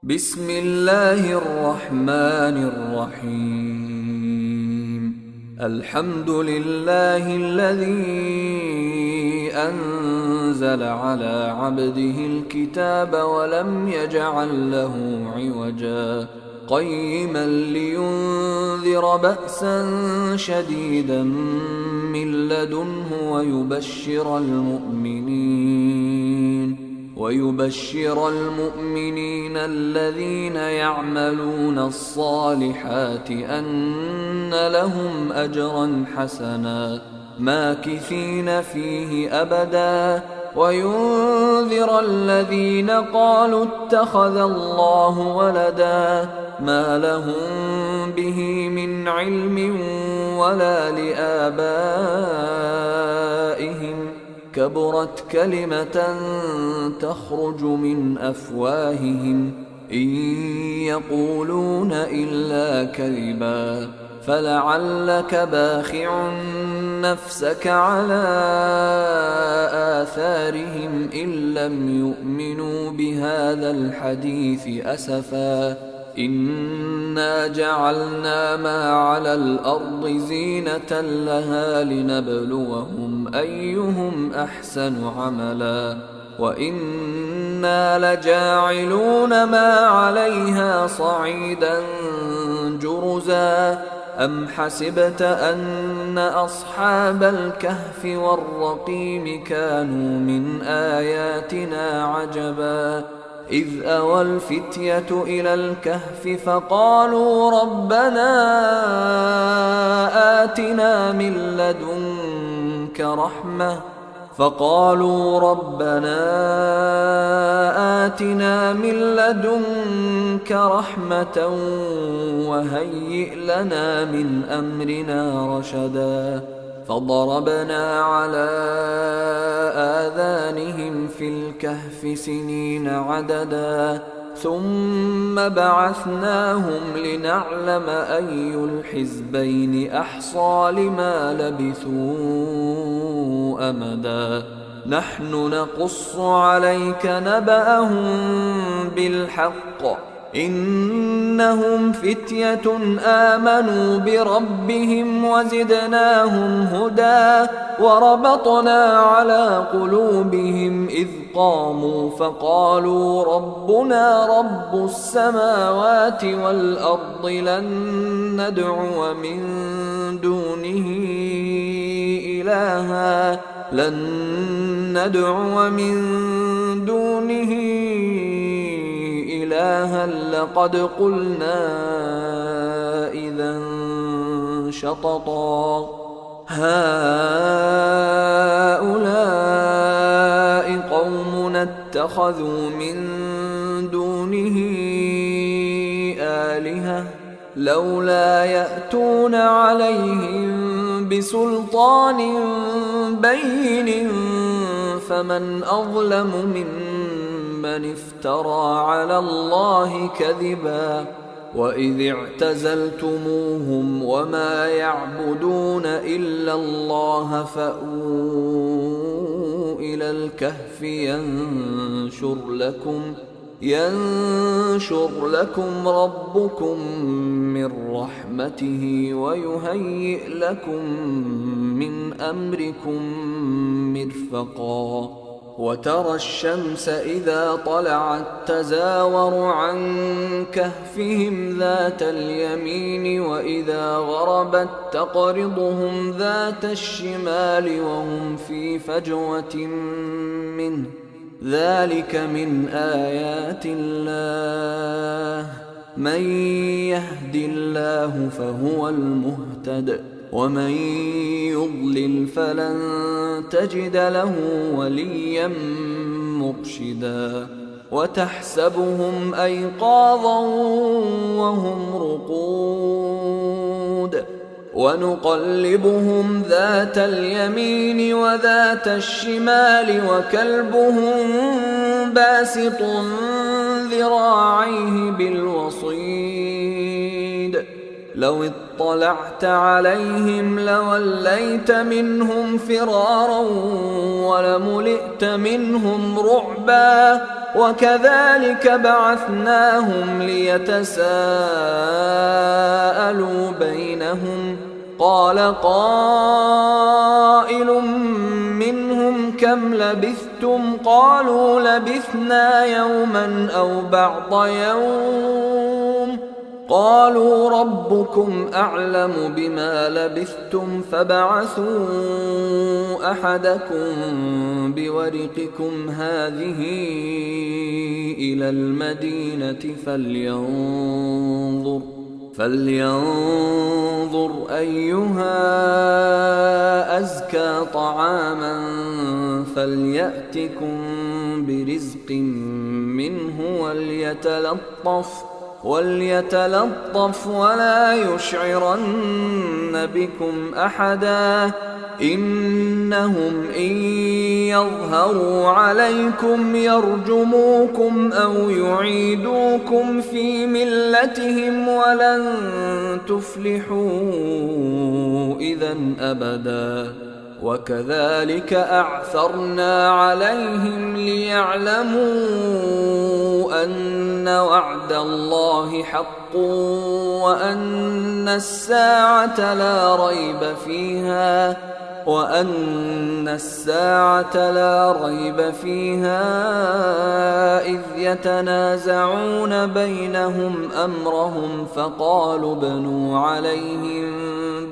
بسم الله الرحمن الرحيم. الحمد لله الذي أنزل على عبده الكتاب ولم يجعل له عوجا قيما لينذر بأسا شديدا من لدنه ويبشر المؤمنين الذين يعملون الصالحات أن لهم أجرا حسنا ماكثين فيه أبدا وينذر الذين قالوا اتخذ الله ولدا ما لهم به من علم ولا لآبائهم كبرت كلمة تخرج من أفواههم إن يقولون إلا كذبا فلعلك باخع نفسك على آثارهم إن لم يؤمنوا بهذا الحديث أسفا إنا جعلنا ما على الأرض زينة لها لنبلوهم أيهم أحسن عملا وإنا لجاعلون ما عليها صعيدا جرزا أم حسبت أن أصحاب الكهف والرقيم كانوا من آياتنا عجبا إذ أوى الفتية إلى الكهف فقالوا ربنا آتنا من لدنك رحمة وهيئ لنا من أمرنا رشدا فضربنا على آذانهم في الكهف سنين عددا ثم بعثناهم لنعلم أي الحزبين أحصى لما لبثوا أمدا نحن نقص عليك نبأهم بالحق إنهم فتية آمنوا بربهم وزدناهم هدى وربطنا على قلوبهم إذ قاموا فقالوا ربنا رب السماوات والأرض لن ندعو من دونه إلها لقد قلنا إذا شططا هؤلاء قومنا اتخذوا من دونه آلهة لولا يأتون عليهم بسلطان بين فمن أظلم ممن افترى على الله كذبا وإذ اعتزلتموهم وما يعبدون إلا الله فأووا إلى الكهف ينشر لكم ربكم من رحمته ويهيئ لكم من أمركم مرفقا وترى الشمس إذا طلعت تزاور عن كهفهم ذات اليمين وإذا غربت تقرضهم ذات الشمال وهم في فجوة منه ذلك من آيات الله من يهد الله فهو المهتد ومن يضلل فلن تجد له وليا مرشدا وتحسبهم أيقاظا وهم رقود ونقلبهم ذات اليمين وذات الشمال وكلبهم باسط ذراعيه بالوصيد لو اطلعت عليهم لوليت منهم فرارا ولملئت منهم رعبا وكذلك بعثناهم ليتساءلوا بينهم قال قائل منهم كم لبثتم قالوا لبثنا يوما أو بعض يوم قالوا ربكم أعلم بما لبثتم فابعثوا أحدكم بورقكم هذه إلى المدينة فلينظر أيها أزكى طعاما فليأتكم برزق منه وليتلطف ولا يشعرن بكم أحدا إنهم إن يظهروا عليكم يرجموكم أو يعيدوكم في ملتهم ولن تفلحوا إذا أبدا وكذلك أعثرنا عليهم ليعلموا أن وعد الله حق وأن الساعة لا ريب فيها إذ يتنازعون بينهم أمرهم فقالوا ابنوا عليهم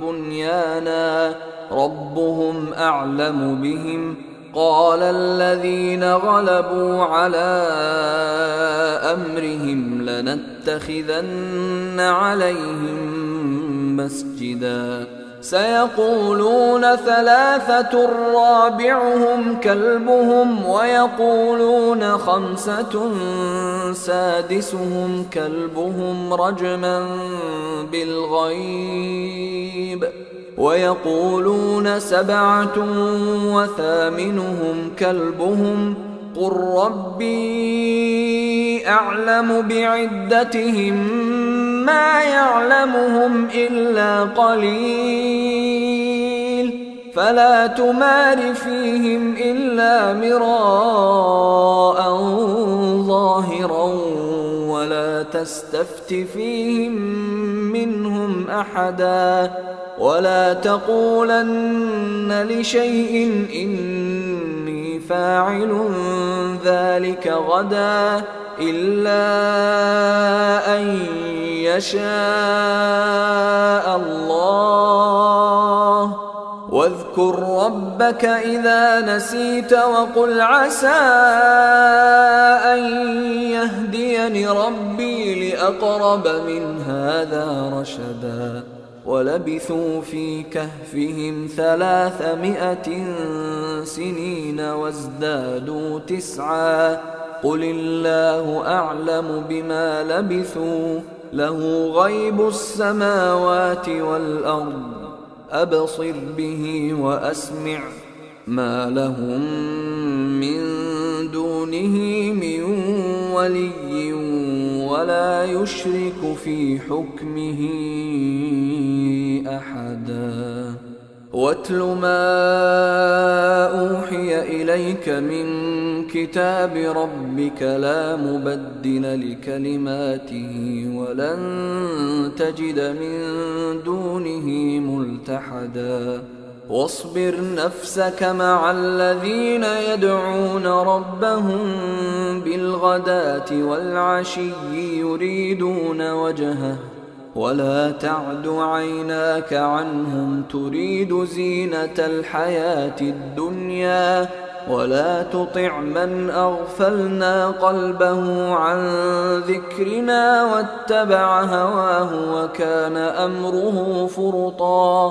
بنيانا ربهم أعلم بهم قال الذين غلبوا على أمرهم لنتخذن عليهم مسجدا سيقولون ثلاثة رابعهم كلبهم ويقولون خمسة سادسهم كلبهم رجما بالغيب ويقولون سبعة وثامنهم كلبهم قل ربي أعلم بعدتهم ما يعلمهم إلا قليل فلا تمار فيهم إلا مراء ظاهرا ولا تستفت فيهم منهم أحدا ولا تقولن لشيء إني فاعل ذلك غدا إلا أن يشاء الله واذكر ربك إذا نسيت وقل عسى أن يهديني ربي لأقرب من هذا رشدا ولبثوا في كهفهم 300 سنين وازدادوا 9 قل الله أعلم بما لبثوا له غيب السماوات والأرض أبصر به وأسمع ما لهم من دونه من ولي ولا يشرك في حكمه أحدا واتل ما أوحي إليك من كتاب ربك لا مبدل لكلماته ولن تجد من دونه ملتحدا واصبر نفسك مع الذين يدعون ربهم بالغداة والعشي يريدون وجهه ولا تعد عيناك عنهم تريد زينة الحياة الدنيا ولا تطع من أغفلنا قلبه عن ذكرنا واتبع هواه وكان أمره فرطا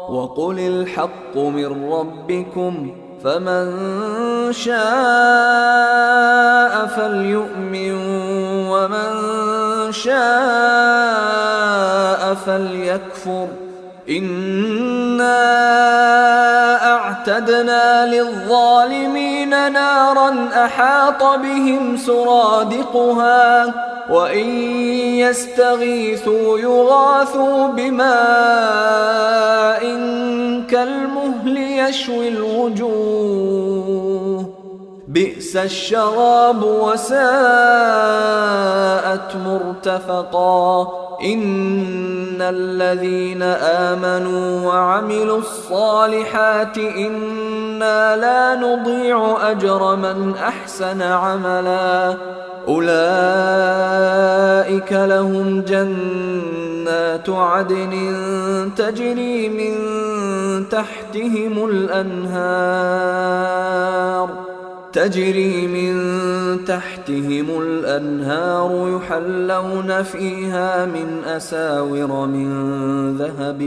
وقل الحق من ربكم فمن شاء فليؤمن ومن شاء فليكفر إنا أعتدنا للظالمين نارا أحاط بهم سرادقها وإن يستغيثوا يغاثوا بماء كالمهل يشوي الوجوه بئس الشراب وساءت مرتفقا إن الذين آمنوا وعملوا الصالحات إنا لا نضيع أجر من أحسن عملا أولئك لهم جنات عدن تجري من تحتهم الأنهار يحلون فيها من أساور من ذهب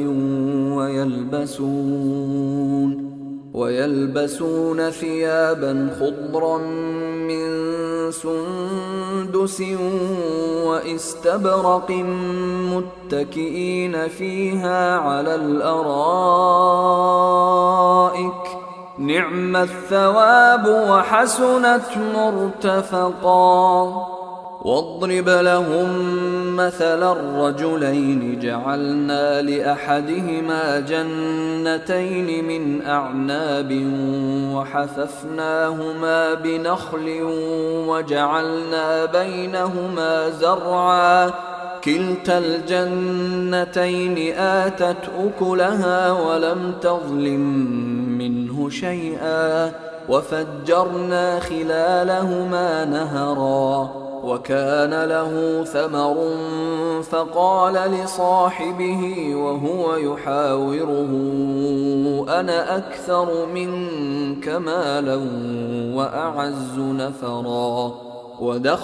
ويلبسون ثيابا خضرا من سندس واستبرق متكئين فيها على الأرائك نعم الثواب وحسنت مرتفقا واضرب لهم مثلا الرجلين جعلنا لأحدهما جنتين من أعناب وحففناهما بنخل وجعلنا بينهما زرعا كلتا الجنتين آتت أكلها ولم تظلم منه شيئا وفجرنا خلالهما نهرا وكان له ثمر فقال لصاحبه وهو يحاوره أنا أكثر منك مالا وأعز نفرا ودخل